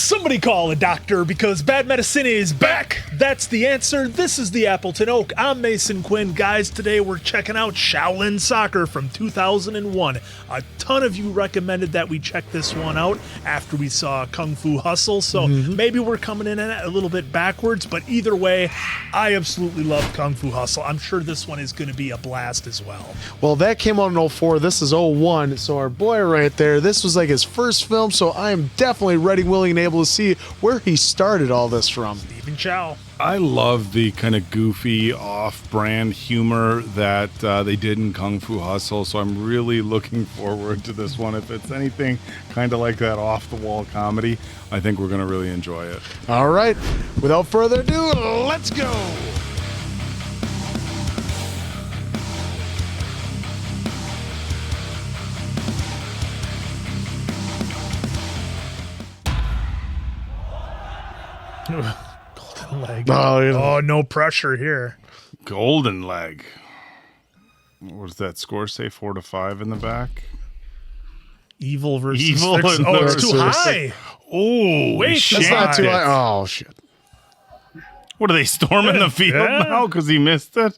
Somebody call a doctor because bad medicine is back. That's the answer. This is the Appleton Oak. I'm Mason Quinn. Guys, today we're checking out Shaolin Soccer from 2001. A ton of you recommended that we check this one out after we saw Kung Fu Hustle, so maybe we're coming in at it a little bit backwards, but either way, I absolutely love Kung Fu Hustle. I'm sure this one is going to be a blast as well. Well, that came out in 04. This is 01, so our boy right there, this was like his first film, so I am definitely ready, willing, and able to see where he started all this from. Stephen Chow. I love the kind of goofy, off-brand humor that they did in Kung Fu Hustle, so I'm really looking forward to this one. If it's anything kind of like that off-the-wall comedy, I think we're going to really enjoy it. All right, without further ado, let's go! Golden leg. Oh, no pressure here. Golden leg. What does that score say? 4-5 in the back? Evil versus Evil. Fix. Oh, it's too high. Oh, Wait, That's not too high. Oh, shit. What are they storming the field now because he missed it?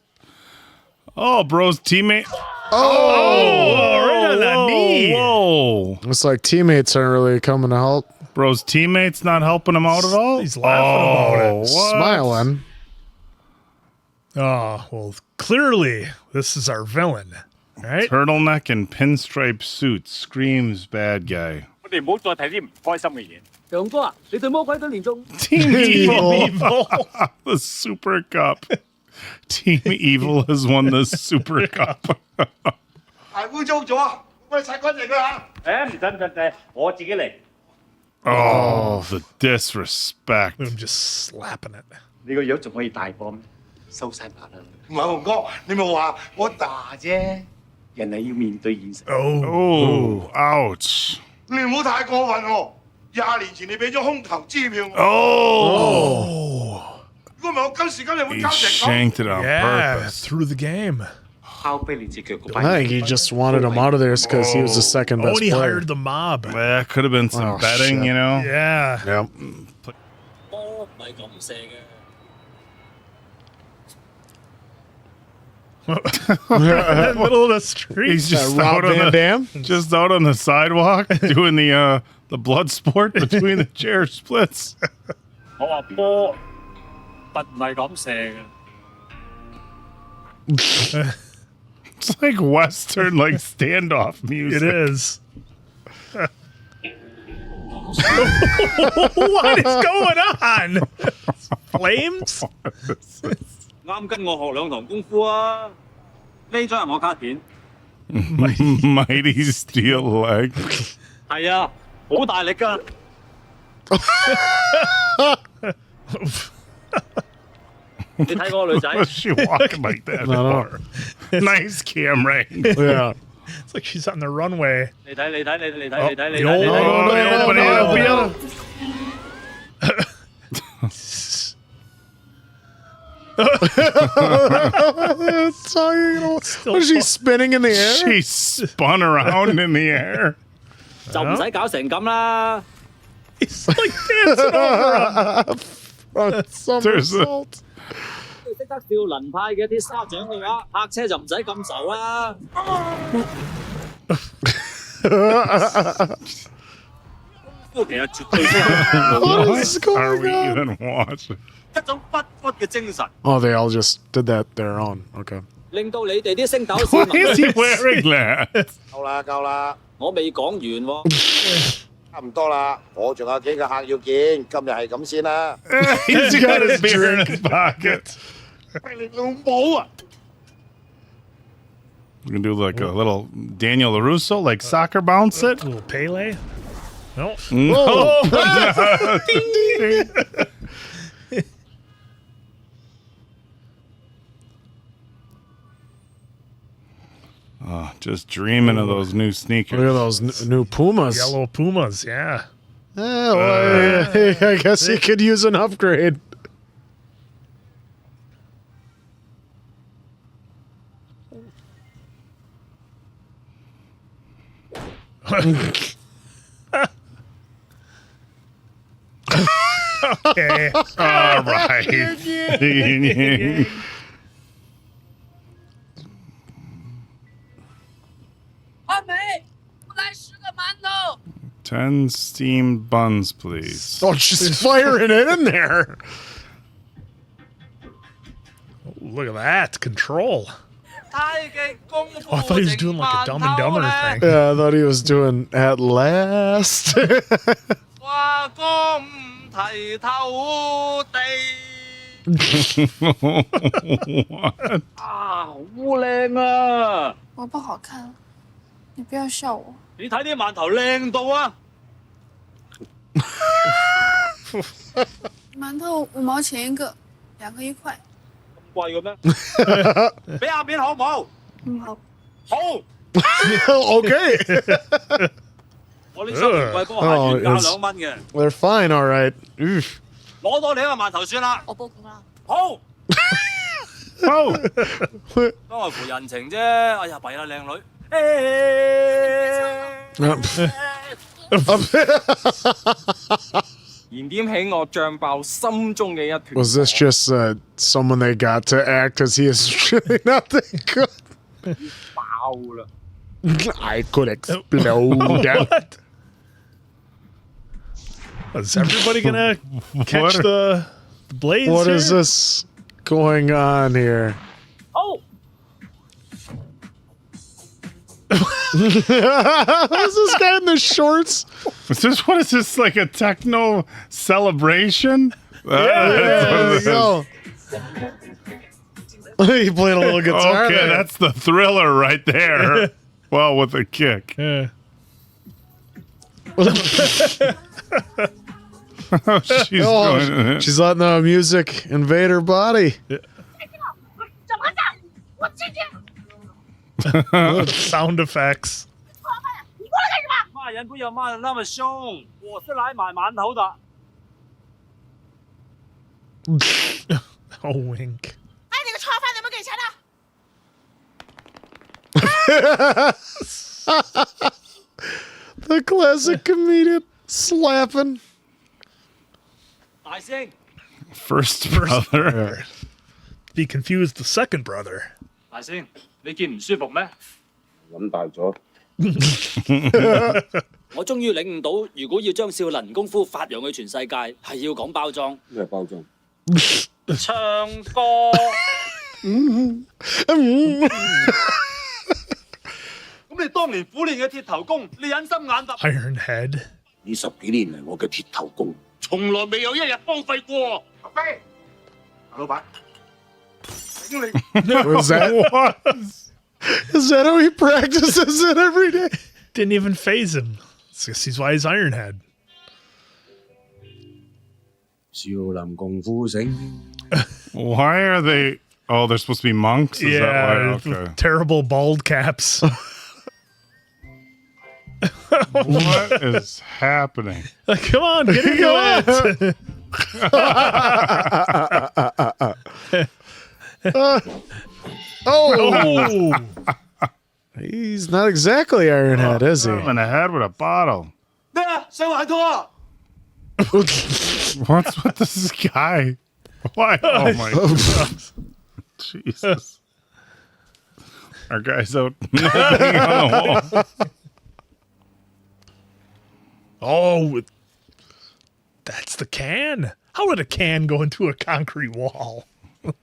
Oh, bro's teammate. Oh, right on the knee. Whoa. It's like teammates aren't really coming to help. Bro's teammates not helping him out at all? He's laughing about it. What? Smiling. Oh, well, clearly this is our villain, right? Turtleneck and pinstripe suit screams bad guy. 我哋唔好再睇啲唔開心嘅嘢。強哥啊，你對魔鬼都連中。 Team Evil. The Super Cup. Team Evil has won the Super Cup. 係污糟咗啊！我哋洗乾淨佢嚇。誒唔使唔使，我自己嚟。 Oh, the disrespect. I'm just slapping it. 你個樣仲可以大波咩？收晒把啦。唔係紅哥，你咪話我大啫。人係要面對現實。 Oh, ouch. 你唔好太過分喎！20年前你俾咗空頭支票我， Oh. 如果唔係我今時今日會 He 交成咁。 shanked it on Yeah, purpose. through the game. 敲飛你隻腳嗰 I 班。 think he just wanted him out of there because he was the second Oh, best and he player. hired the mob. That could have been some Oh, betting, shit. you know? Yeah. Yep. 波唔係咁射嘅。 In the middle of the street. He's just Rob out on Van the, Dam? just out on the sidewalk doing the blood sport between the chair splits. 我話波不唔係咁射嘅。 It's like Western, like standoff music. It is. What is going on? Flames? 啱跟我學兩堂功夫啊！呢張係我卡片。 Mighty steel leg. 係啊，好大力㗎。 你睇嗰個女仔， What's she walking like that know. for? Nice camera angle. Yeah. It's like she's on the runway. 你睇你睇你你睇你睇你 The 睇 old- 你睇。 Oh, no, open it no, up, Was she spinning in the air? She spun around in the air. 就唔使搞成咁啦。 He's like dancing over him. Somersault. 識得少林派嘅啲沙掌嘅話，泊車就唔使咁愁啦。不過其實絕對係 What is What are going we on? even watching? 一種不屈嘅精神， Oh, they all just did that their own. Okay. 令到你哋啲星斗市 Why 民 is he wearing that? 夠啦夠啦，我未講完喎。差唔多啦，我仲有幾個客要見，今日係咁先啦。 He's got his beer in his pocket. 你老母啊！ We can do like a little Daniel LaRusso, like soccer bounce it. A little Pele. No. No. Oh, just dreaming of those new Look sneakers. at those new Pumas. Yellow Pumas, yeah. Yeah, well, I guess he could use an upgrade. Okay. All right. 阿梅，来10个馒头。 10 steamed buns, please. Oh, just firing it in there. Look at that control. 太極功夫 Oh, I thought he was doing like a Dumb and Dumber thing. Yeah, I thought he was doing at last. 話功提頭地。 What? 啊，好靚啊！我不好看，你不要笑我。你睇啲饅頭靚到啊！馒頭5毛錢一個，2個1塊。咁貴嘅咩？俾下面好唔好？好。好， Okay. 我啲收完貴波鞋原價2蚊嘅， They're fine, all right. Oof. 攞多你一個饅頭算啦。我報警啦。好， Oh, 都係負人情啫。哎呀，弊啦，靚女。燃點起我脹爆心中嘅一團。 Was this just someone they got to act because he is really not that good? 爆啦！ I could explode. What? Is everybody gonna catch What? the blades? What here? is this going on here? 好， Is this guy in the shorts? what is this, like a techno celebration? There we go. He played a little guitar. Okay, there. that's the thriller right there. Well, with a kick. Yeah. She's Oh, going, she's letting the music invade her body. Sound effects. 骂人不要骂的那么凶，我是来买馒头的。 Oh, wink. 哎，那个炒饭怎么给钱的？ The classic comedian slapping. 大聲， first brother. Be confused the second brother. 大聲，你見唔舒服咩？飲大咗。我終於領悟到，如果要將少林功夫發揚去全世界，係要講包裝。咩包裝？唱歌。咁你當年苦練嘅鐵頭功，你忍心眼突？ Iron Head. 呢10幾年嚟，我嘅鐵頭功，從來未有一日荒廢過。阿飛，老闆，頂你！ Was that? Is that how he practices it every day? Didn't even phase him. This is why he's Iron Head. 少林功夫醒。 Why are they? Oh, they're supposed to be monks? Is that Yeah, why? Okay. terrible bald caps. What is happening? Like, come on, get into it. Oh, he's not exactly Iron Head, is he? I'm in the head with a bottle. 咩啊？上環拖啊！ What's with this guy? Why? Oh my god. Jesus. Our guy's out moping on the wall. Oh, that's the can. How would a can go into a concrete wall?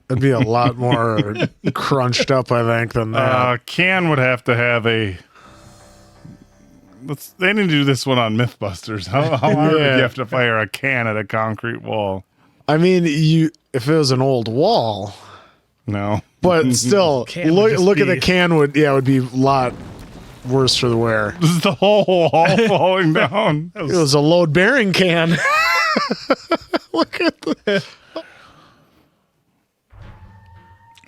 It'd be a lot more crunched up, I think, than that. Can would have to have a. They need to do this one on MythBusters. How hard would Yeah. you have to fire a can at a concrete wall? I mean, if it was an old wall, No. but still, Can would just look at the be- can would be a lot worse for the wear. This is the whole wall falling down. It was a load bearing can. Look at the.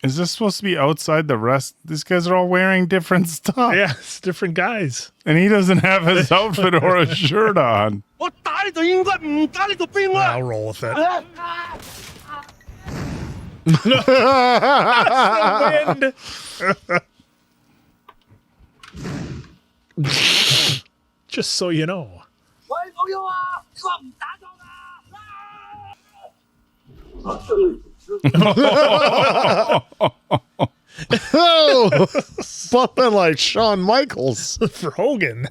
Is this supposed to be outside the rest? These guys are all wearing different stuff. Yeah, it's different guys. And he doesn't have his outfit or a shirt on. 我打你就應該唔打你做兵啦！ I'll roll with it. Wind. Just so you know. 喂，老友啊，你話唔打仗啊？ Oh, bumping like Shawn Michaels. For Hogan.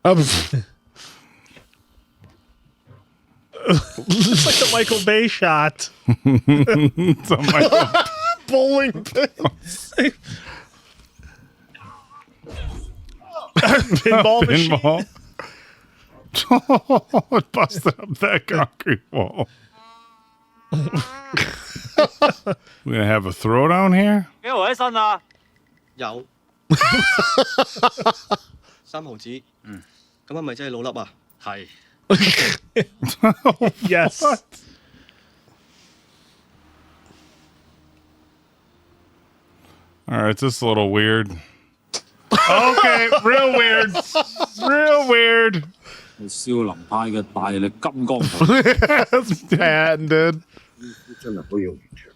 It's Like the Michael Bay shot. It's a Michael. bowling pins. Pinball machine. Pinball. Oh, it busted up that concrete wall. We're gonna have a throwdown here. 幾號起身啊？有3毫子，咁係咪真係老粒啊？係。Yes. What? All right, this is a little weird. Okay, real weird. Real weird. 係少林派嘅大力金剛腿。 That's patented. 真係好有形象。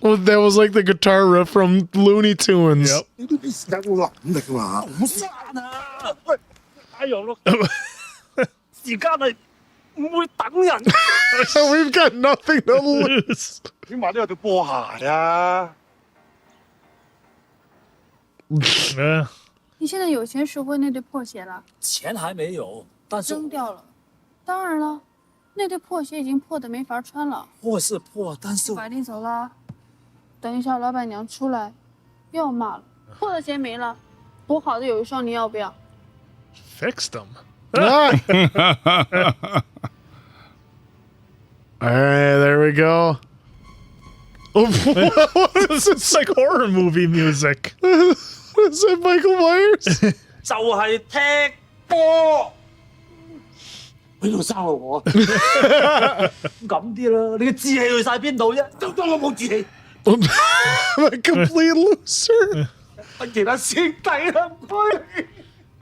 Well, that was like the guitar riff from Looney Tunes. Yep. 呢啲時間好諗力㗎嘛。好散啊！喂，太陽咯，時間係唔會等人。 We've got nothing to lose. 起碼都有對波鞋啊！ Yeah. 你现在有钱赎回那对破鞋了？钱还没有，但是扔掉了。当然了，那对破鞋已经破得没法穿了。破是破，但是快递走了，等一下老板娘出来，又要骂了。破的鞋没了，补好的有一双，你要不要？ Fixed them. All right, there we go. Oh, what is this? It's like horror movie music. What is that, Michael Myers? 就係踢波。喺度生我，咁啲啦，你嘅志氣去晒邊度啫？都當我冇志氣， I'm a complete loser. 揾其他師弟啦，唔該。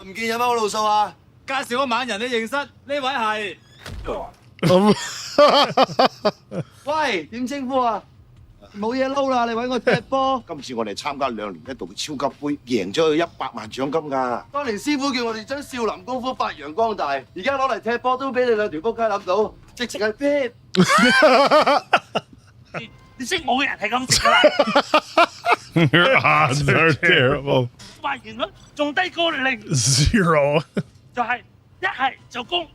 唔見有乜好路數啊？介紹個猛人你認識，呢位係。喂，點稱呼啊？冇嘢撈啦，你揾我踢波。今次我哋參加2年一度嘅超級杯，贏咗佢100萬獎金㗎。當年師傅叫我哋將少林功夫發揚光大，而家攞嚟踢波都俾你兩條仆街諗到，直情係 fit。你識我嘅人係咁食㗎啦。 Your odds are terrible. 發現率仲低過0， Zero. 就係一係就攻，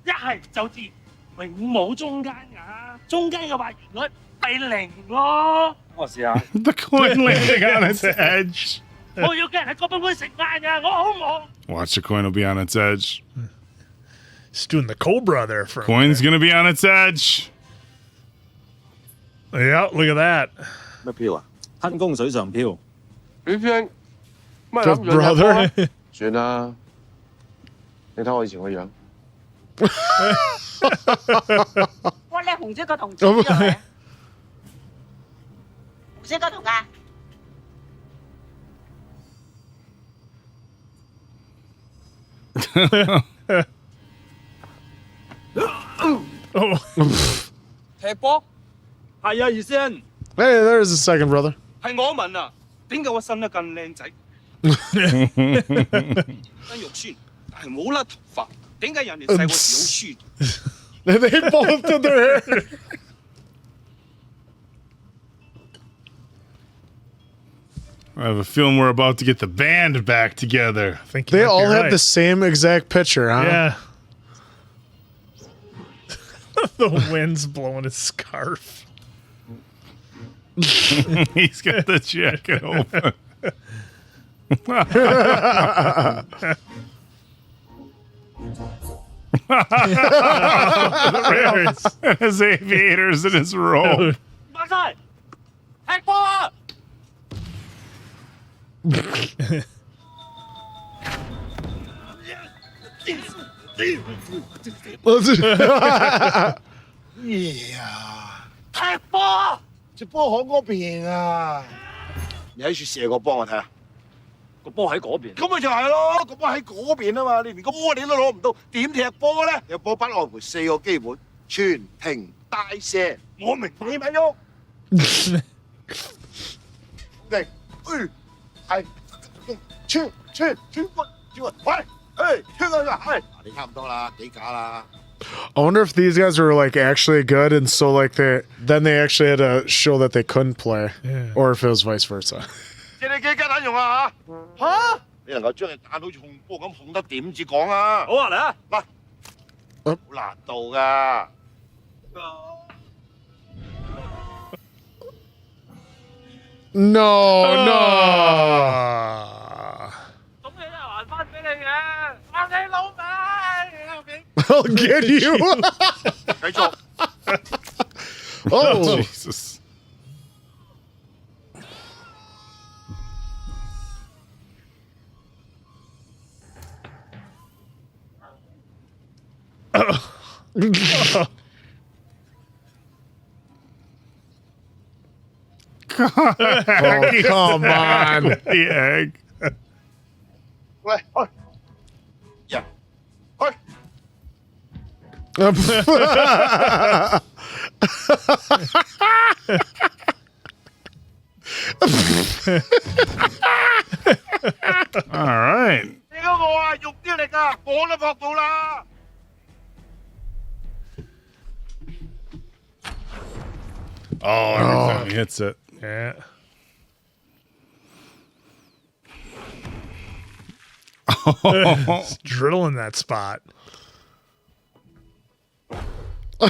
一係就跌，永冇中間㗎。中間嘅發現率係0咯。我試下。 The coin landing on its edge. 我要嘅人喺嗰邊會食晏㗎，我好忙。 Watch the coin will be on its edge. Just doing the Cobra there for Coin's gonna be on its edge. Yeah, look at that. 咩票啊？吞工水上漂。表兄，乜 The brother. 算啦，你睇我以前個樣。哇！你係紅色個同字邊度嚟啊？紅色個同啊？ Oh. 踢波？係啊，二先。 Hey, there's the second brother. 係我問啊，點解我生得咁靚仔？真肉酸，但係冇甩頭髮，點解人哋細個時好酸？ They both did their hair. I have a feeling we're about to get the band back together. I think you They might be all have right. the same exact picture, huh? Yeah. The wind's blowing his scarf. He's got the jacket open. His aviators in his robe. 翻晒，踢波啊！ 踢波啊！隻波喺嗰邊啊！你喺處射個波我睇下。個波喺嗰邊。咁咪就係咯，個波喺嗰邊啊嘛，你連個波你都攞唔到，點踢波咧？踢波不外乎4個基本：傳、停、帶、射。我明你咪喐。嚟，係穿，喂，誒，穿佢啦，係，你差唔多啦，幾架啦。I wonder if these guys were like actually good, and so like they actually had to show that they couldn't play, or if it was vice versa. 借你幾斤撚用啊嚇？嚇！你能夠將你彈到似控波咁控得點至講啊？好啊，嚟啊！嚟，好難度㗎。No. 咁你都還翻俾你嘅，翻你老味！ I'll get you. 繼續。Oh. Jesus. Oh, come on. The egg. 喂，去人去。 All right. 你嗰個啊，肉啲力啊，我都撲到啦。 Oh, every time he hits it. Yeah. It's drilling that spot. 好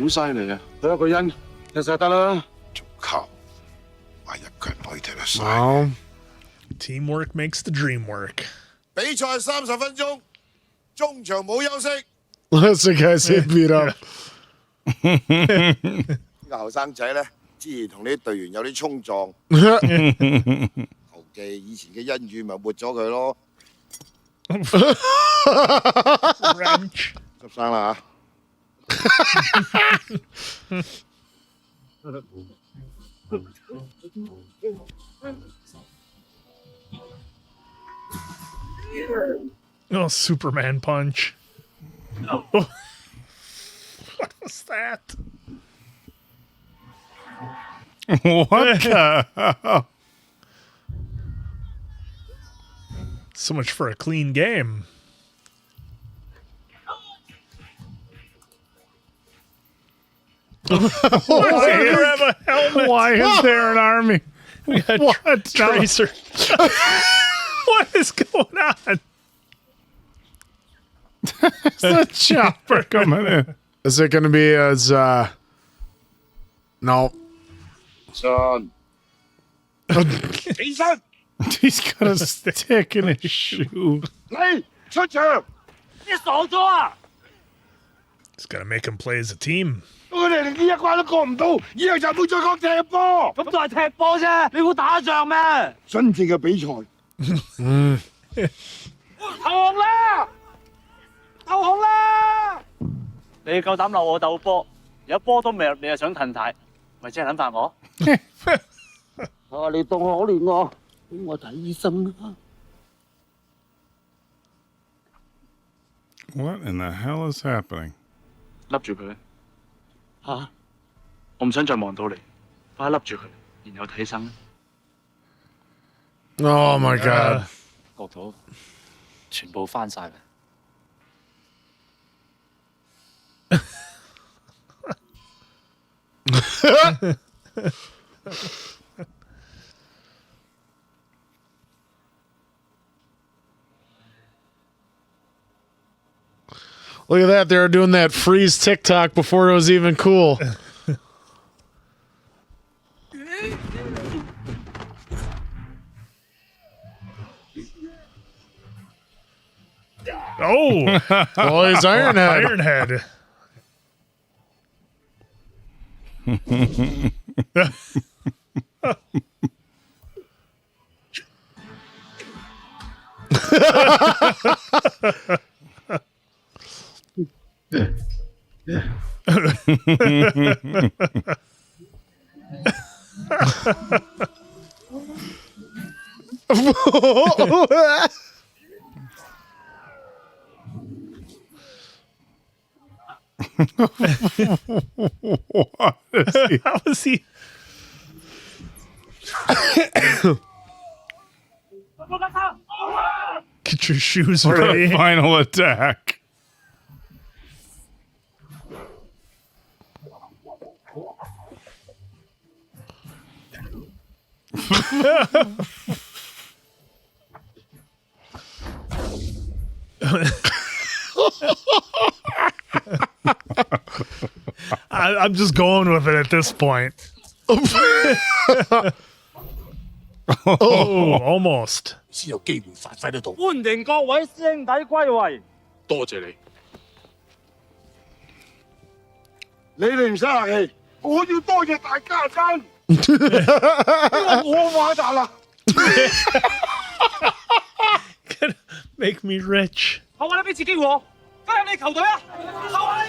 犀利啊！佢一個人踢晒得啦。仲靠，話一個人可以踢得晒。 Oh. Teamwork makes the dream work. 比賽30分鐘，中場冇休息。 Unless the guys get beat up. 呢個後生仔咧，之前同啲隊員有啲衝撞，求其以前嘅恩怨咪抹咗佢咯。Wrench. 執生啦Oh, Superman punch. What was that? What the hell? So much for a clean game. Why does he have a helmet? Why is there an army? We got What? Tracer. What is going on? It's the chopper coming in. Is it going to be as, no. 信。起身， He's got a stick in his shoe. 嚟出場。你傻咗啊！ It's got to make him play as a team. 佢哋連呢一關都過唔到，以後就冇再講踢波。咁都係踢波啫，你估打仗咩？真正嘅比賽。投降啦！投降啦！你夠膽鬧我鬥波，有波都未入，你又想褪軚，咪即係諗翻我？啊！你當可憐我，俾我睇醫生啦。 What in the hell is happening? 笠住佢嚇！我唔想再望到你，快笠住佢，然後睇醫生。 Oh my god. 國土全部翻晒啦。Look at that. They were doing that freeze TikTok before it was even cool. Oh, Oh, he's Ironhead. Ironhead. What is he? How is he? Get your shoes For the ready. final attack. I'm just going with it at this point. Oh, almost. 先有機會發揮得到。歡迎各位師兄弟歸位。多謝你。你哋唔使客氣，我要多謝大家真，因為我發達啦。Gonna make me rich. 後衞你俾次機會我，加入你球隊啊！後衞。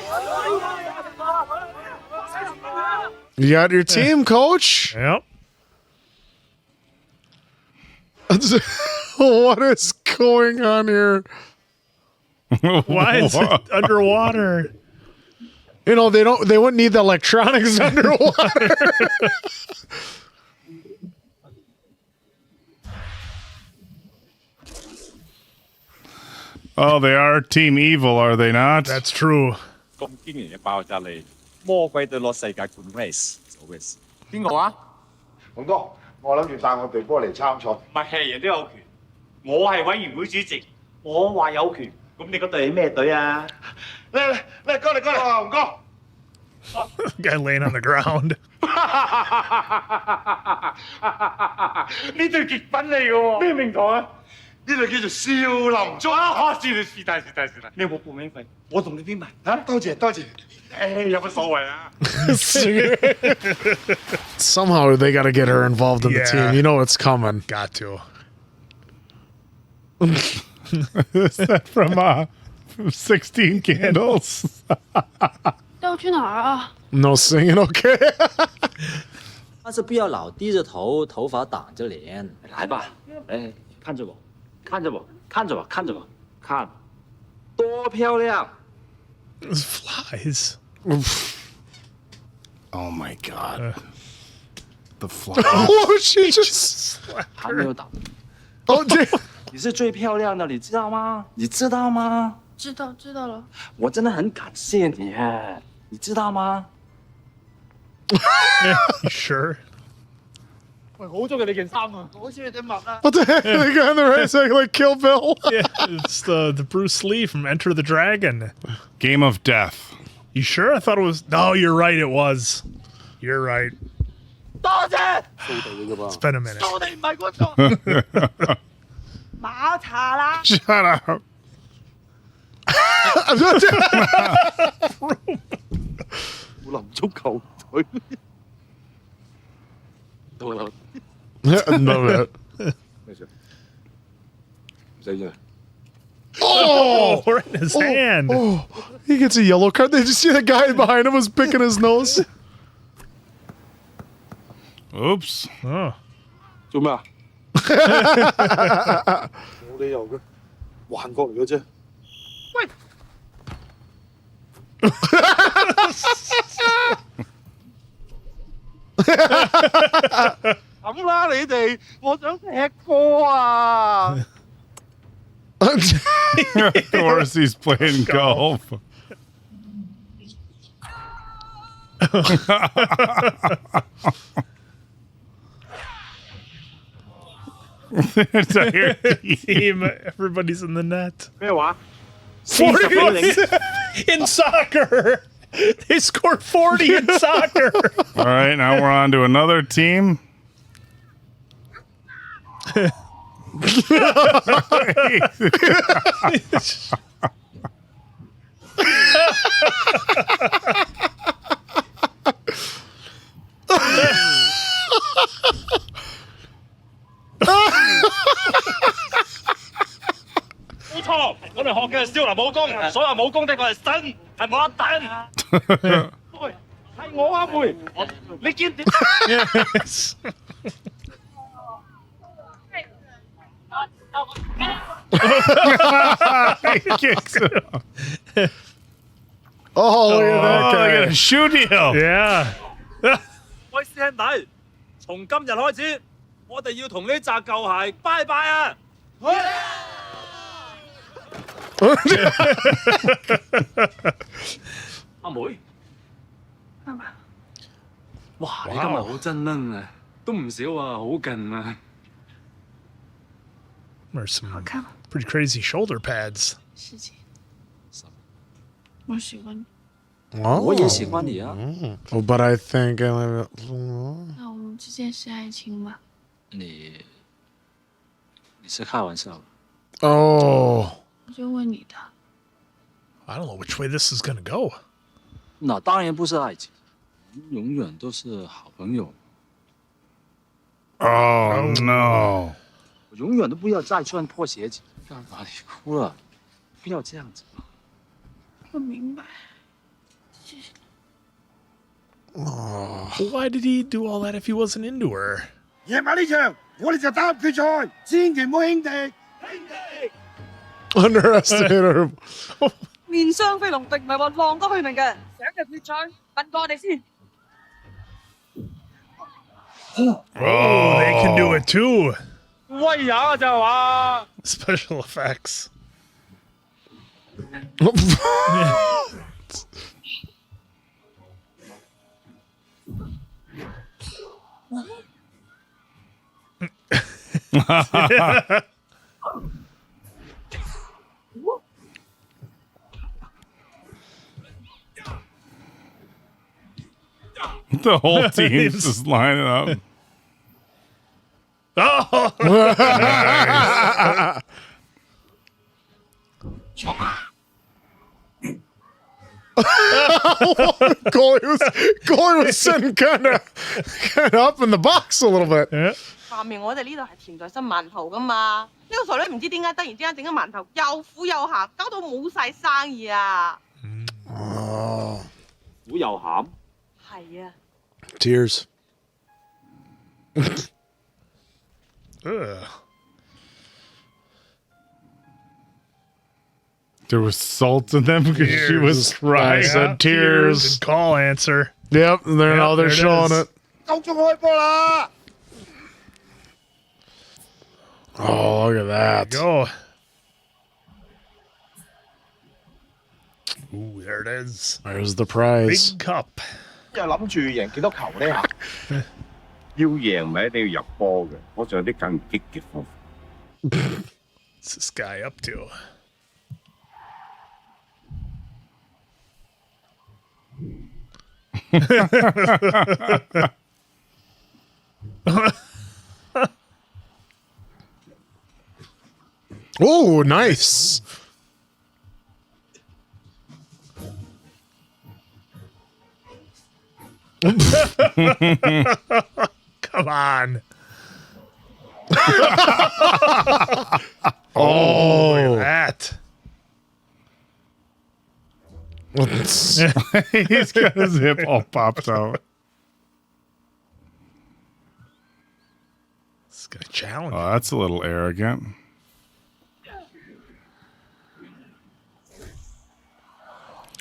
You got your team, coach. Yep. What is going on here? Why is it underwater? You know, they wouldn't need the electronics underwater. Oh, they are Team Evil, are they not? That's true. 咁驚人嘅爆炸力，魔鬼隊攞世界冠軍做咩事？邊個啊？洪哥，我諗住帶我隊波嚟參賽。唔係係人都有權，我係委員會主席，我話有權。咁你嗰隊係咩隊啊？嚟，過嚟，洪哥。 Guy laying on the ground. 呢隊極品嚟嘅喎，咩名堂啊？呢度叫做少林足。啊！是但，你有冇報名費？我同你編埋嚇。多謝。誒，有乜所謂啊？ Somehow they got to get her involved in the Yeah. team. You know it's coming. Got to. Is that from 16 Candles? 带我去哪儿啊？ No singing, okay? 但是不要老低着头，头发挡着脸。来吧，哎，看着我，看着我，看着我，看着我，看，多漂亮！ Those flies. Oh my god. The fly. Oh, she just. 还没有挡， Oh, damn. 你是最漂亮的，你知道吗？你知道吗？知道了。我真的很感谢你，你知道吗？ You sure? 喂，我好中意你件衫啊！ What the heck? They got on the right side like Kill Bill. Yeah, it's the Bruce Lee from Enter the Dragon. Game of Death. You sure? I thought it was. No, you're right. It was. You're right. 多謝， It's been a minute. 我哋唔係嗰個馬茶啦。 Shut up. 少林足球隊。到啦， Love it. 咩事？唔使啫。 Oh, right in his hand. Oh, he gets a yellow card. Did you see the guy behind him was picking his nose? Oops. Oh. 做咩啊？冇理由嘅，幻覺嚟嘅啫。喂，咁啦，你哋，我想踢波啊！ Of course he's playing golf. Entire Team, everybody's in the net. 咩話？ 40 in soccer. They scored 40 in soccer. All right, now we're on to another team.冇錯，我哋學嘅係少林武功，所有武功的我係神，係冇一等。喂，係我啊妹，你見點？ Yes. He kicks it off. Oh, look at that Oh, guy. look at a shoe deal. Yeah. 喂，師兄弟，從今日開始，我哋要同呢紮舊鞋拜拜啊！阿妹，哇！你今日好真撚啊，都唔少啊，好勁啊！ There's some pretty crazy shoulder pads. 事情，我喜欢你。 Oh. 我也喜欢你啊。 Oh, but I think 那我们之间是爱情吗？你是开玩笑的。 Oh. 我就问你的。 I don't know which way this is gonna go. 那当然不是爱情，永远都是好朋友。 Oh no! 我永远都不要再穿破鞋子。干嘛你哭了？不要这样子。我明白。 Why did he do all that if he wasn't into her? 夜晚呢場，我哋就打入決賽，千祈唔好輕敵。 Underestimate her. 面霜飛龍敵唔係話浪得去明嘅，想入決賽問過我哋先。 Oh, they can do it too. 威下就係話。 Special effects. The whole team's just lining up. Oh, Goalie was sitting kind of up in the box a little bit. yeah. 下面我哋呢度係甜在心饅頭噶嘛，呢個傻女唔知點解突然之間整咗饅頭又苦又鹹，搞到冇晒生意啊！ Oh. 苦又鹹。係啊。 Tears. Ugh. There was salt in them because she was I crying. said tears. Good call answer. Yep, now they're there it showing is. it. 夠鐘開波啦！ Oh, look at that. Go. Ooh, there it is. There's the prize. Big cup. 又諗住贏幾多球呢嚇？要贏咪一定要入波嘅，我仲有啲更激嘅方法。 What's this guy up to? Oh, nice. Come on. Oh, Look at He's got his hip all popped out. This guy challenge. Oh, that's a little arrogant.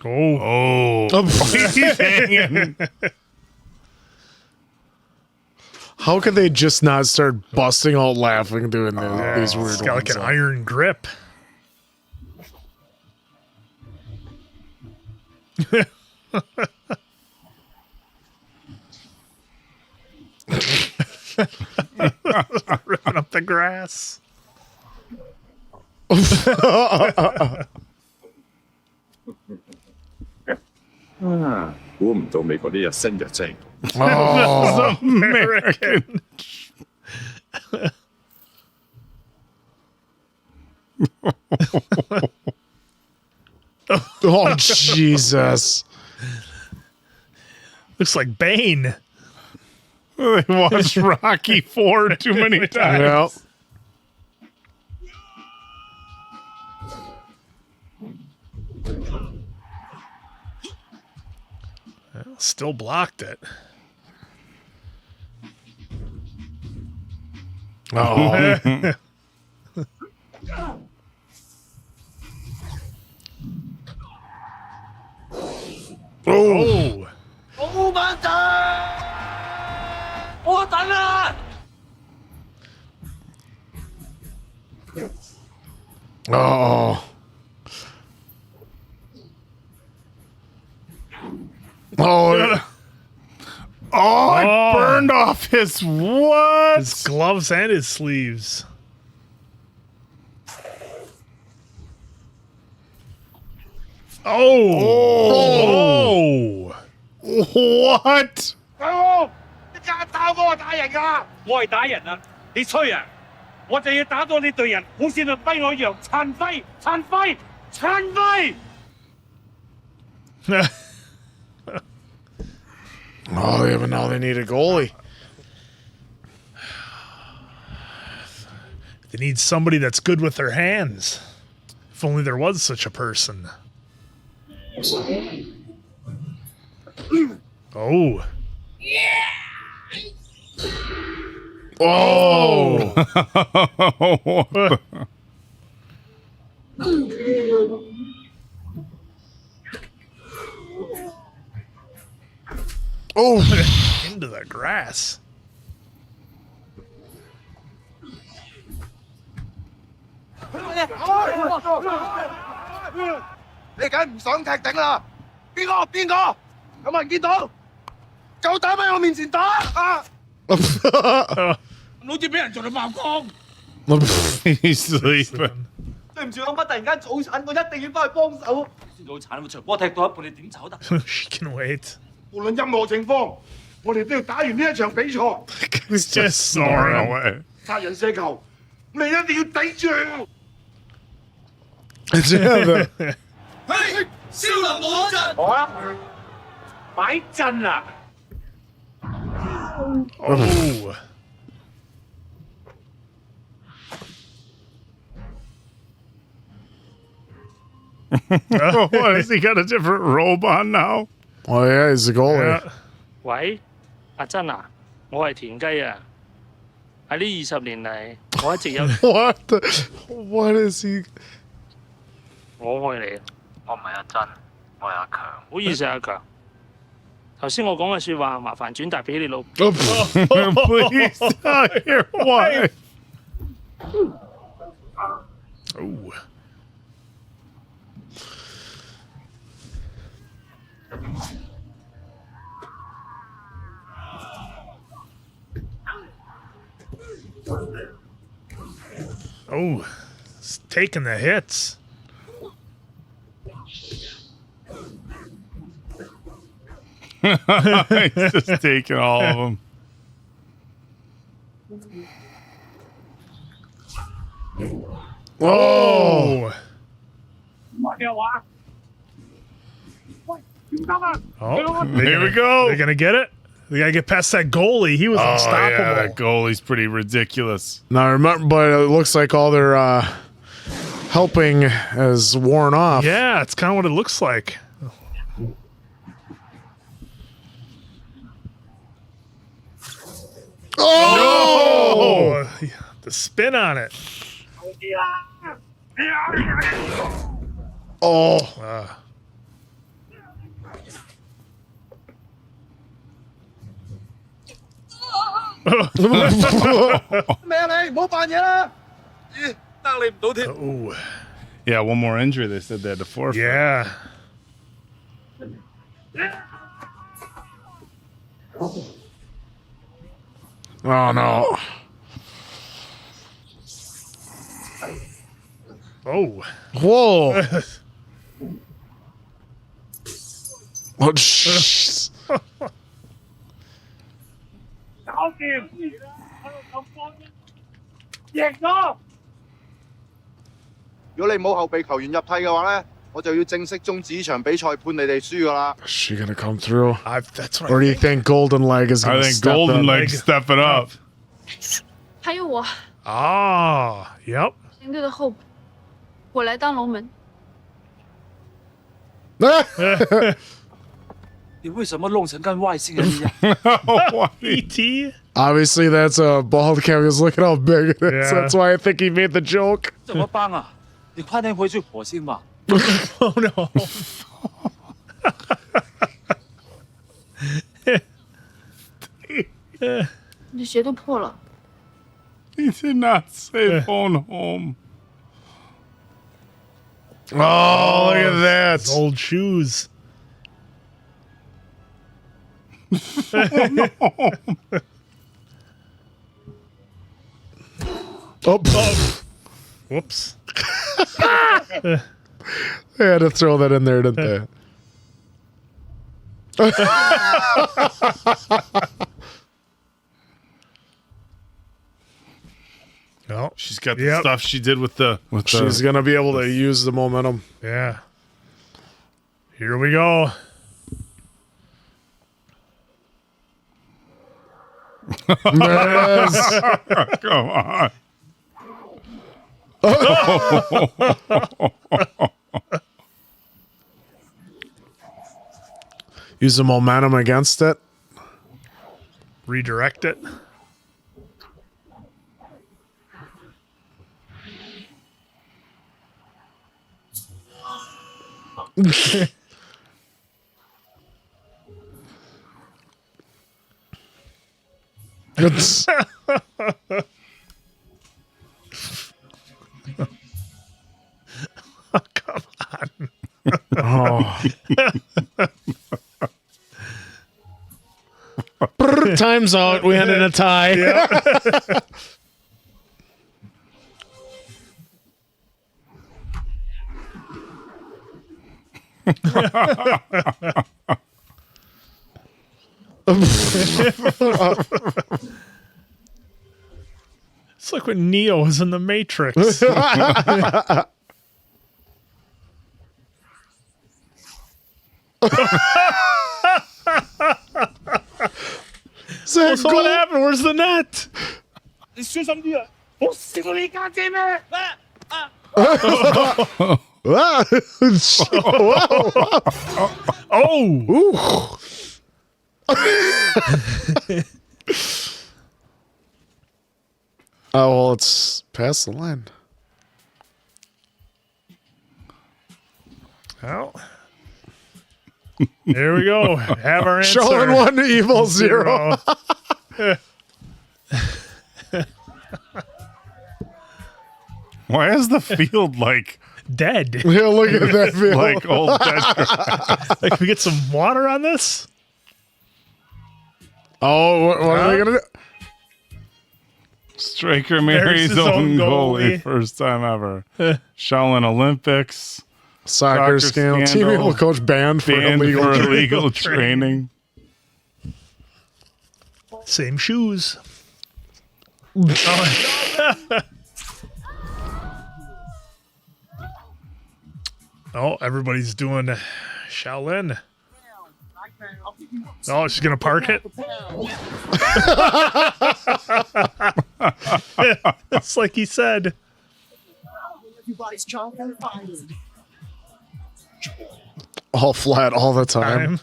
Oh. He's hanging. how could they just not start busting out laughing doing these weird It's got like ones? an iron grip. Ripping up the grass. 估唔到美國啲日升日升。 Oh, American. oh, Jesus. Looks like Bane. They watched Rocky 4 too many times. Well, Still blocked it. oh. Oh. 冇問題，我等啦。 Oh. Oh, it burned off his what? His gloves and his sleeves. Oh! What? 你家打我打人㗎！我係打人啊！你吹啊！我就要打到你對人好似律跛我一樣殘廢、殘廢、殘廢！ Oh, yeah, but now they need a goalie. They need somebody that's good with their hands. If only there was such a person. Oh. Oh. Oh. Into the grass. 你梗唔想踢頂啦？邊個？邊個？有冇人見到？夠膽喺我面前打啊！好似俾人做到爆光。 He's sleeping. 對唔住，老闆突然間早產，我一定要翻去幫手。老產，場波踢到一半，你點走得？ She can wait. 無論任何情況，我哋都要打完呢一場比賽。 He's just snoring away. 殺人射球，我哋一定要抵住。 嘿，少林武陣，好啊，擺陣啊！ Oh. What, has he got a different robe on now? Oh, yeah, he's a goalie. Yeah. 喂，阿珍啊，我係田雞啊！喺呢20年嚟，我一直有 What the? What is he? 我愛你。我唔係阿珍，我係阿強。唔好意思，阿強。頭先我講嘅説話，麻煩轉達俾你老。Please tell your wife. Oh. Oh, it's taking the hits. He's just taking all of them. Oh. Oh, Here we go. They're gonna get it. They gotta get past that goalie. He was unstoppable. Yeah, that goalie's pretty ridiculous. Now remember, but it looks like all their helping has worn off. Yeah, it's kind of what it looks like. Oh! Oh, the spin on it. Oh. Oh, Yeah, one more injury. They said they had to forfeit. yeah. Oh no. Oh. Whoa. Oh, shh. 搞掂，喺度咁幫贏咗。如果你冇後備球員入替嘅話咧，我就要正式終止呢場比賽，判你哋輸噶啦。Is she gonna come through? That's what Or do you think Golden Leg is I gonna think step Golden up? Leg stepping up. 还有我， Ah, yep. 领队的候补，我来当龙门。你为什么弄成跟外星人一样？ E.T. Obviously, that's a bald cat because look at how big it is. Yeah. That's why I think he made the joke. 怎么办啊？你快点回去火星吧。 Oh no. 你的鞋都破了。 He did not say phone home. Oh, look at that. His old shoes. Oh. Whoops. They had to throw that in there, didn't they? No. She's got the stuff she did with the. She's gonna be able to use the momentum. Yeah. Here we go. Yes. Come on. Use the momentum against it. Redirect it. It's Oh, come on. oh. Brr, time's out. We had in a tie. Yeah. It's like when Neo was in the Matrix. So what happened? Where's the net? Oh! Oh, well, it's past the line. Well, here we go. Have our answer. Shaolin 1 evil 0. Why is the field like dead? Yeah, look at that field. Like old dead. Like, can we get some water on this? Oh, what are they going to do? Striker marries his own own goalie. goalie. First time ever. Shaolin Olympics. Soccer scandal. Team able coach banned for illegal training. Same shoes. Oh, everybody's doing Shaolin. Oh, she's going to park it? It's like he said. All flat all the time.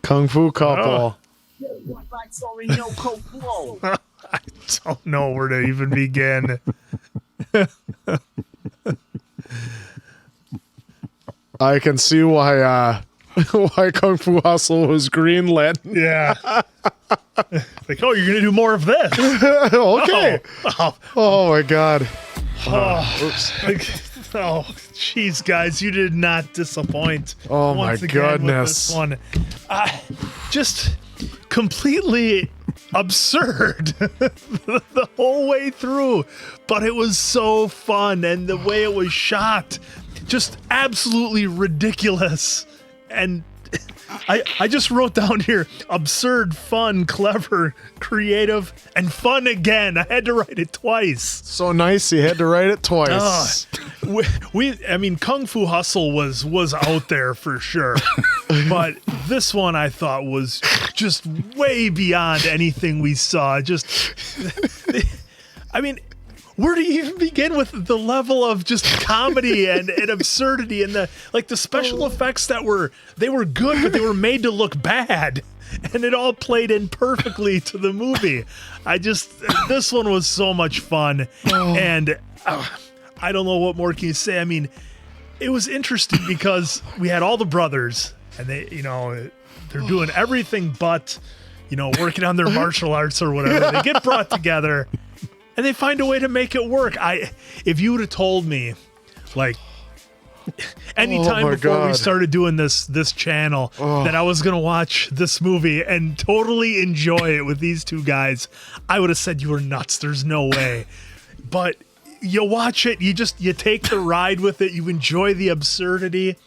Kung Fu couple. I don't know where to even begin. I can see why Kung Fu Hustle was greenlit. Yeah. Like, oh, you're going to do more of this. Okay. Oh my God. Oh, jeez, guys, you did not disappoint. Oh once my again goodness. With this one. Just completely absurd the whole way through, but it was so fun, and the way it was shot, just absolutely ridiculous. And I just wrote down here: absurd, fun, clever, creative, and fun again. I had to write it twice. So nice, you had to write it twice. I mean, Kung Fu Hustle was out there for sure, but this one I thought was just way beyond anything we saw. Just, I mean, where do you even begin with the level of just comedy and absurdity and the special effects they were good, but they were made to look bad, and it all played in perfectly to the movie. This one was so much fun, and I don't know what more can you say. I mean, it was interesting because we had all the brothers, and they're doing everything but, working on their martial arts or whatever. They get brought together. and they find a way to make it work. If you would have told me, like, anytime before we started doing this channel that I was gonna watch this movie and totally enjoy it with these two guys, I would have said you were nuts. There's no way. But you watch it, you take the ride with it, you enjoy the absurdity,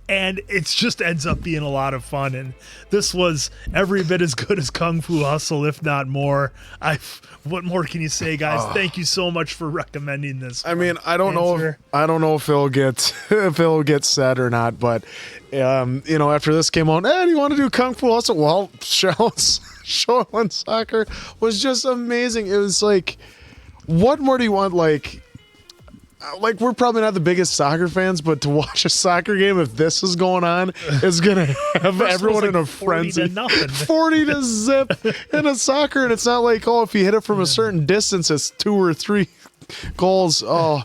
and it just ends up being a lot of fun. And this was every bit as good as Kung Fu Hustle, if not more. What more can you say, guys? Thank you so much for recommending this. I mean, I don't know if it'll get said or not, but after this came out, do you want to do Kung Fu Hustle? Well, Shaolin Soccer was just amazing. It was like, what more do you want? Like we're probably not the biggest soccer fans, but to watch a soccer game, if this is going on, is gonna have everyone in a frenzy. 40 to zip in a soccer, and it's not like, if you hit it from a certain distance, it's 2 or 3 goals. But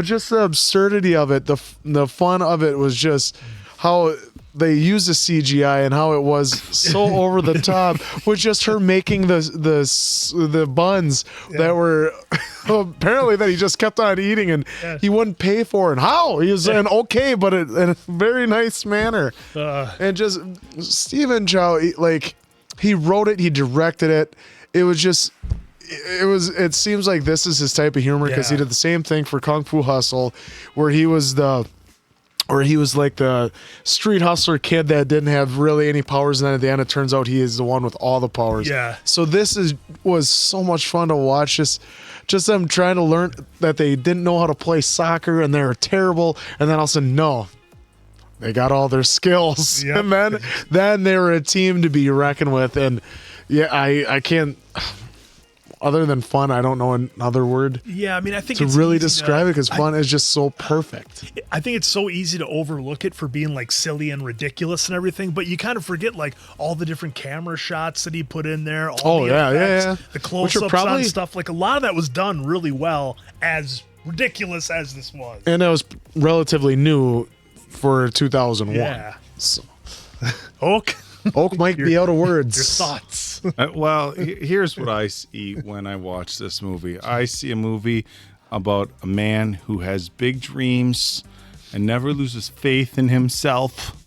just the absurdity of it, the fun of it was just how they used the CGI and how it was so over the top with just her making the buns that were apparently that he just kept on eating and he wouldn't pay for. And how he was saying okay, but in a very nice manner. And just Stephen Chow, he wrote it, he directed it. It seems like this is his type of humor because he did the same thing for Kung Fu Hustle, where he was like the street hustler kid that didn't have really any powers, and then at the end it turns out he is the one with all the powers. Yeah. So this was so much fun to watch. Just them trying to learn that they didn't know how to play soccer and they were terrible, and then all of a sudden, no, they got all their skills, and then they were a team to be reckoned with. And I can't. Other than fun, I don't know another word. Yeah, I mean, I think to really describe it, because fun is just so perfect. I think it's so easy to overlook it for being like silly and ridiculous and everything, but you kind of forget like all the different camera shots that he put in there. All the effects, the close-ups on stuff. Like a lot of that was done really well, as ridiculous as this was. And it was relatively new for 2001. Yeah. So. Oak might be out of words. Your thoughts? Well, here's what I see when I watch this movie. I see a movie about a man who has big dreams and never loses faith in himself.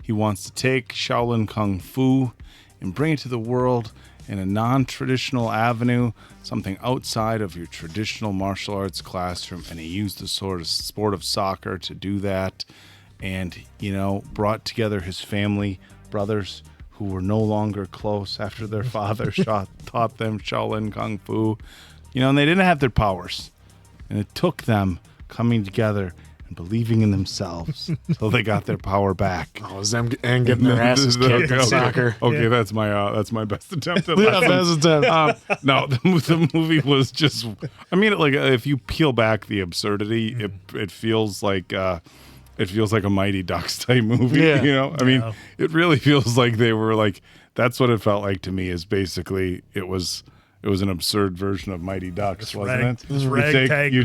He wants to take Shaolin Kung Fu and bring it to the world in a non-traditional avenue, something outside of your traditional martial arts classroom, and he used the sort of sport of soccer to do that, and brought together his family, brothers who were no longer close after their father taught them Shaolin Kung Fu, and they didn't have their powers, and it took them coming together and believing in themselves until they got their power back. And getting their asses kicked in soccer. Okay, that's my best attempt at that. No, the movie was just. I mean, like if you peel back the absurdity, it feels like. It feels like a Mighty Ducks type movie, I mean, it really feels like they were like. That's what it felt like to me. Is basically it was an absurd version of Mighty Ducks, wasn't it? You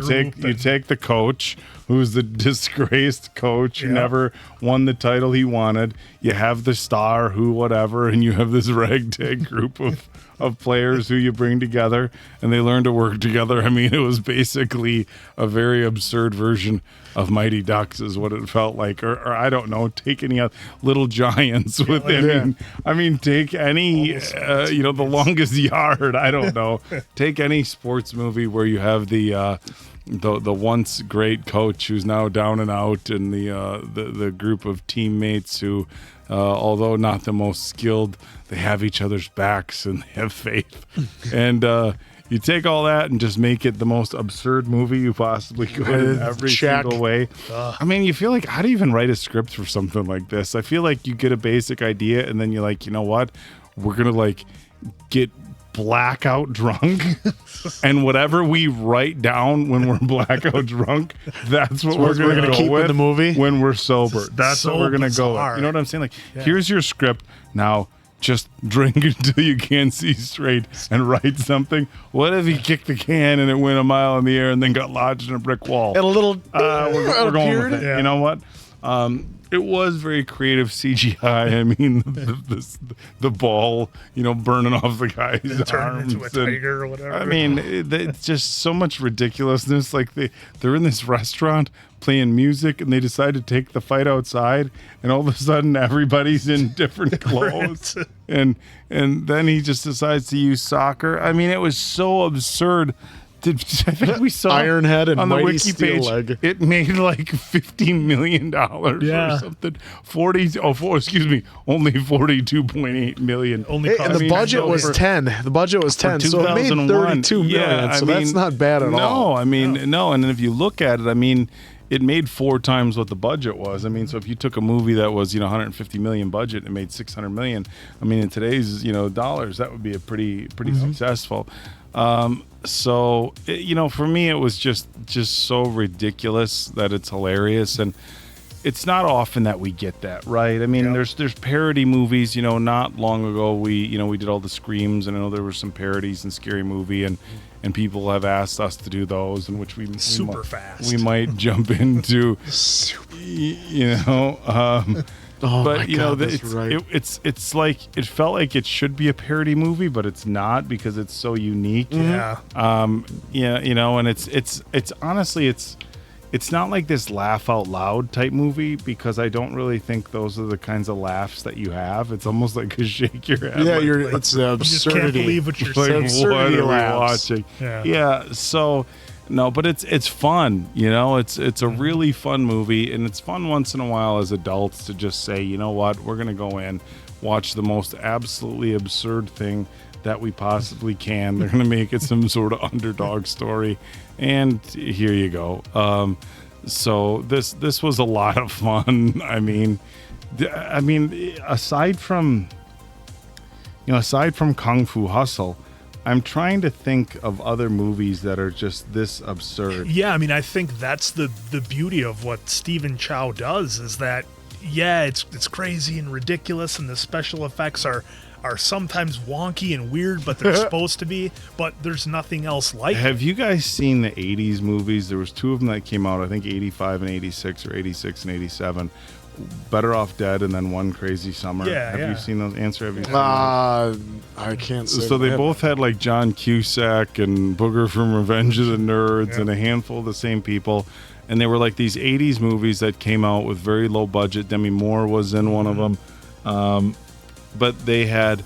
take the coach, who's the disgraced coach who never won the title he wanted. You have the star, who whatever, and you have this ragtag group of players who you bring together, and they learn to work together. I mean, it was basically a very absurd version of Mighty Ducks is what it felt like. Or I don't know, take any Little Giants with it. I mean, take any, The Longest Yard. I don't know. Take any sports movie where you have the once great coach who's now down and out, and the group of teammates who, although not the most skilled, they have each other's backs and they have faith. And you take all that and just make it the most absurd movie you possibly could in every single way. I mean, you feel like, how do you even write a script for something like this? I feel like you get a basic idea and then you're like, you know what? We're going to get blackout drunk and whatever we write down when we're blackout drunk, that's what we're going to keep in the movie when we're sober. That's what we're going to go with. You know what I'm saying? Like, here's your script. Now just drink until you can't see straight and write something. What if he kicked the can and it went a mile in the air and then got lodged in a brick wall? And a little we're going with it. You know what? It was very creative CGI. I mean, the ball, burning off the guy's Turning arms. into a tiger or whatever. I mean, it's just so much ridiculousness. Like they're in this restaurant playing music, and they decide to take the fight outside, and all of a sudden everybody's in different clothes, and then he just decides to use soccer. I mean, it was so absurd. I think we saw Ironhead and on the Mighty wiki Steel page, Leg. it made like $50 million or something. Only 42.8 million. Hey, and the budget was 10. The budget was 10, so it made 32 million. Yeah, So that's not bad at all. No, I mean, no. And if you look at it, I mean, it made 4 times what the budget was. I mean, so if you took a movie that was, 150 million budget and made 600 million, I mean, in today's, dollars, that would be a pretty successful. So, for me, it was just so ridiculous that it's hilarious. And it's not often that we get that, right? I mean, there's parody movies, not long ago we did all the Screams, and I know there were some parodies in Scary Movie, and people have asked us to do those, in which we might jump into, Oh but my God, that's right. it's like it felt like it should be a parody movie, but it's not because it's so unique. Yeah. And it's honestly it's not like this laugh out loud type movie, because I don't really think those are the kinds of laughs that you have. It's almost like a shake your head. Yeah, like, it's the absurdity. You just can't believe what you're like, saying. what are we laughs. watching? Yeah. So no, but it's fun, it's a really fun movie, and it's fun once in a while as adults to just say, you know what, we're gonna go in, watch the most absolutely absurd thing that we possibly can. They're gonna make it some sort of underdog story, and here you go. So this was a lot of fun. I mean, aside from Kung Fu Hustle, I'm trying to think of other movies that are just this absurd. Yeah, I mean, I think that's the beauty of what Stephen Chow does, is that, yeah, it's crazy and ridiculous, and the special effects are sometimes wonky and weird, but they're supposed to be, but there's nothing else like it. Have you guys seen the 80s movies? There was 2 of them that came out, I think 85 and 86, or 86 and 87. Better Off Dead, and then One Crazy Summer. Yeah, have you seen those? Have you seen those? I can't say. So they both had like John Cusack and Booger from Revenge of the Nerds, and a handful of the same people. And they were like these 80s movies that came out with very low budget. Demi Moore was in one of them. But they had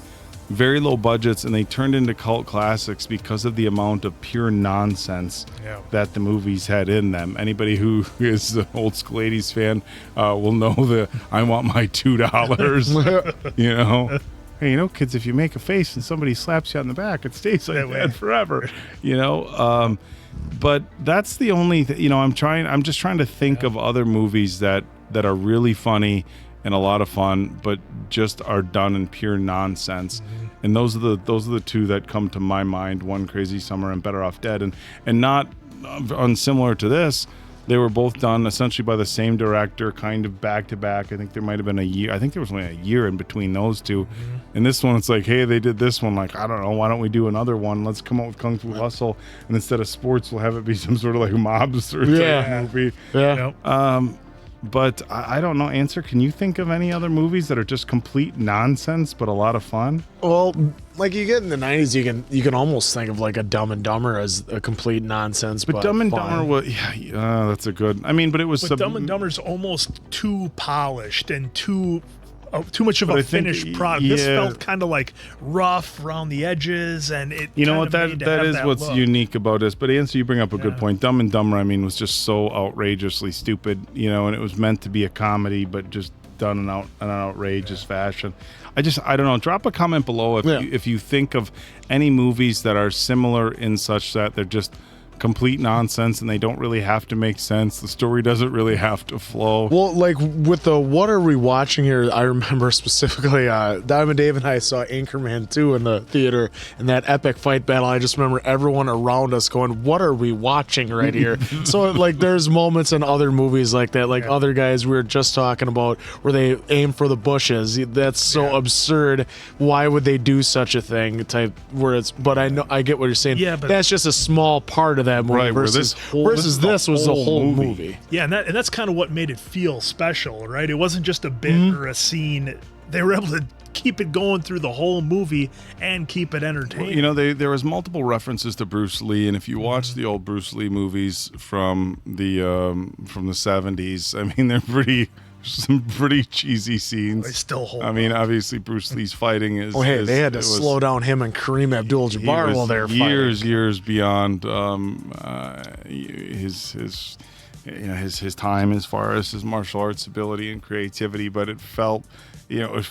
very low budgets, and they turned into cult classics because of the amount of pure nonsense that the movies had in them. Anybody who is an old school 80s fan will know the I want my $2. Hey, kids, if you make a face and somebody slaps you on the back, it stays like that forever. But that's the only I'm just trying to think of other movies that are really funny and a lot of fun, but just are done in pure nonsense. And those are the 2 that come to my mind: One Crazy Summer and Better Off Dead. And not unsimilar to this, they were both done essentially by the same director, kind of back to back. I think there might have been a year. I think there was only a year in between those 2. And this one, it's like, hey, they did this one. Like, I don't know, why don't we do another one? Let's come up with Kung Fu Hustle, and instead of sports, we'll have it be some sort of like mobster type movie. Yeah. But I don't know. Answer, can you think of any other movies that are just complete nonsense but a lot of fun? Well, like you get in the 90s, you can almost think of like a Dumb and Dumber as a complete nonsense. But Dumb and fun. Dumber was, that's a good. I mean, but it was. But Dumb and Dumber's almost too polished and too much of a finished product. This felt kind of like rough around the edges, and it. You know what? That is what's unique about this. But Answer, you bring up a good point. Dumb and Dumber, I mean, was just so outrageously stupid, and it was meant to be a comedy, but just done in an outrageous fashion. I don't know. Drop a comment below if you think of any movies that are similar in such that they're just complete nonsense and they don't really have to make sense. The story doesn't really have to flow. Well, like with the What Are We Watching Here, I remember specifically Diamond Dave and I saw Anchorman 2 in the theater, and that epic fight battle. I just remember everyone around us going, what are we watching right here? So like there's moments in other movies like that, like other guys we were just talking about where they aim for the bushes. That's so absurd. Why would they do such a thing type where it's, but I know, I get what you're saying. Yeah, but that's just a small part of that movie Right, where versus this is the this was the whole whole movie. movie. Yeah, and that's kind of what made it feel special, right? It wasn't just a bit or a scene. They were able to keep it going through the whole movie and keep it entertaining. You know, there was multiple references to Bruce Lee, and if you watch the old Bruce Lee movies from the 70s, I mean, they're some pretty cheesy scenes. They still hold. I mean, obviously Bruce Lee's fighting is. Oh, hey, is- they had to it was- slow down him and Kareem Abdul-Jabbar he while was they were years beyond his time as far as his martial arts ability and creativity. But it felt,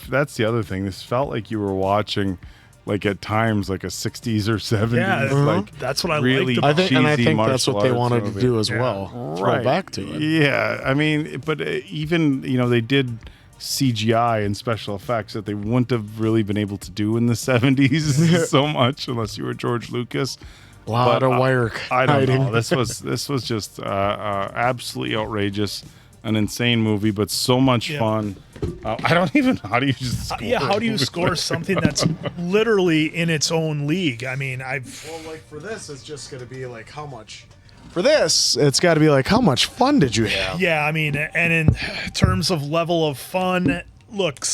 that's the other thing. This felt like you were watching, like at times, like a 60s or 70s, Yeah, like that's what I really liked about fighting. I cheesy think that's martial what they arts wanted to movie. do as well. Throw back to it. Yeah, I mean, but even they did CGI and special effects that they wouldn't have really been able to do in the 70s so much unless you were George Lucas. A lot of wire I don't hiding. know. This was just absolutely outrageous, an insane movie, but so much fun. I don't even. How do you just? Score How do you score something that's literally in its own league? I mean, Well, like for this, it's just going to be like how much. For this, it's got to be like how much fun did you have? Yeah, I mean, and in terms of level of fun, look,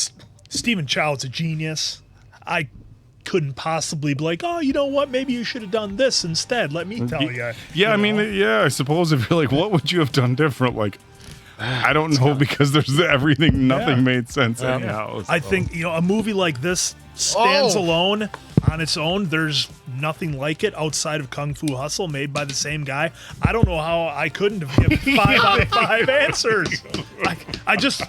Stephen Chow is a genius. I couldn't possibly be like, oh, you know what? Maybe you should have done this instead. Let me tell you. Yeah, I mean, I suppose if you're like, what would you have done different? Like, I don't know, because there's everything. Nothing made sense anyhow. I so. think a movie like this stands alone on its own. There's nothing like it outside of Kung Fu Hustle, made by the same guy. I don't know how I couldn't have given 5 out of 5 answers. I just.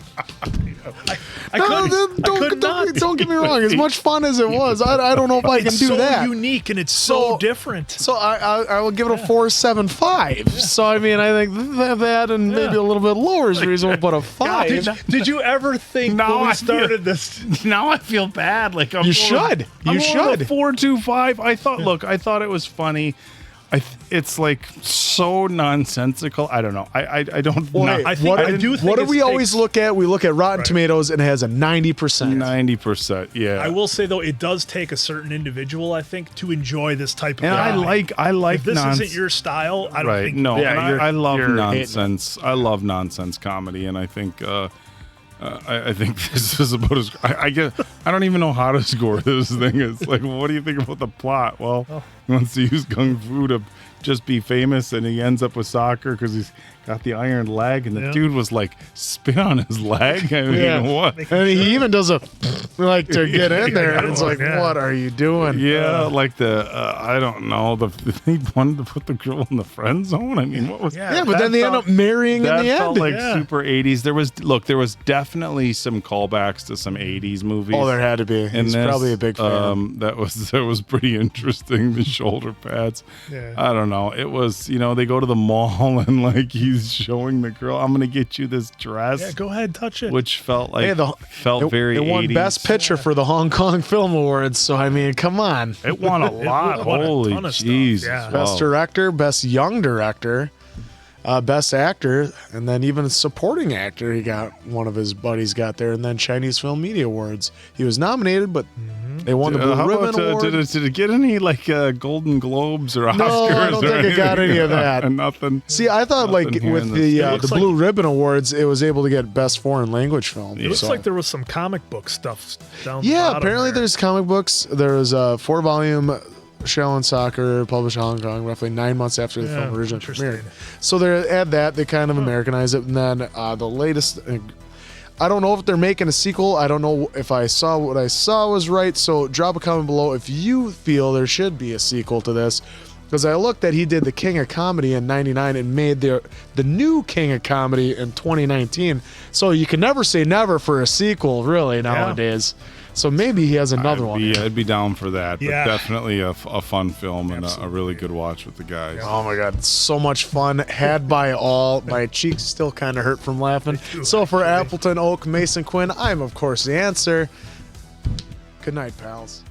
I couldn't not. Don't get me wrong. As much fun as it was, I don't know if I can It's do so that. unique and it's so different. So I will give it a 4.75. So I mean, I think that and maybe a little bit lower is reasonable, but a 5. Did you ever think when we started this? Now I feel bad. Like You should. You should. 4.25. I thought it was funny. It's like so nonsensical. I don't know. I don't. Well, know. hey, I think I do think what do it we always takes- look at? We look at Rotten Tomatoes, and it has a 90%. 90%. Yeah. I will say though, it does take a certain individual, I think, to enjoy this type of. And I like If this nonsense. isn't your style, I don't Right. think. No. Yeah, and I love you're nonsense. I love nonsense comedy, and I think. I think this is about as I don't even know how to score this thing. It's like, well, what do you think about the plot? Well, he wants to use kung fu to just be famous, and he ends up with soccer because he's got the iron leg, and the dude was like spit on his leg. I mean, what? And he even does a like to get in there. And it's like, what are you doing? Yeah, like I don't know. They wanted to put the girl in the friend zone. I mean, what was? Yeah, but then they end up marrying in That the felt end. like super 80s. There was definitely some callbacks to some 80s movies. Oh, there had to be. And He's probably a big fan. That was pretty interesting. The shoulder pads. Yeah. I don't know. It was, they go to the mall and like he's showing the girl, I'm gonna get you this dress. Yeah, go ahead, touch it. Which felt like It very won 80s. Best Picture for the Hong Kong Film Awards. So I mean, come on. It won a lot. won a Holy ton of stuff, Jesus. yeah. Best Wow. Director, Best Young Director, Best Actor, and then even Supporting Actor. He got one of his buddies got there, and then Chinese Film Media Awards. He was nominated, but they won the Blue How Ribbon about, Award. did it get any like Golden Globes or Oscars? No, I don't or think it got anything? any of that. Nothing. See, I thought like Nothing here with in the this. Blue Ribbon Awards, it was able to get Best Foreign Language Film. It looks So- like there was some comic book stuff down the Yeah, bottom apparently there. there's comic books. There was a 4-volume Shaolin Soccer published in Hong Kong roughly 9 months after the Yeah, film originally interesting. premiered. So they add that. They kind of Americanize it. And then the latest... I don't know if they're making a sequel. I don't know if I saw what I saw was right. So drop a comment below if you feel there should be a sequel to this. Because I looked at he did the King of Comedy in 99 and made the new King of Comedy in 2019. So you can never say never for a sequel, really, nowadays. So maybe he has another one. I'd be down for that. But Yeah. definitely a fun film and a really good watch with the guys. Oh my god, it's so much fun. Had by all. My cheeks still kind of hurt from laughing. So for Appleton Oak, Mason Quinn, I'm of course the answer. Good night, pals.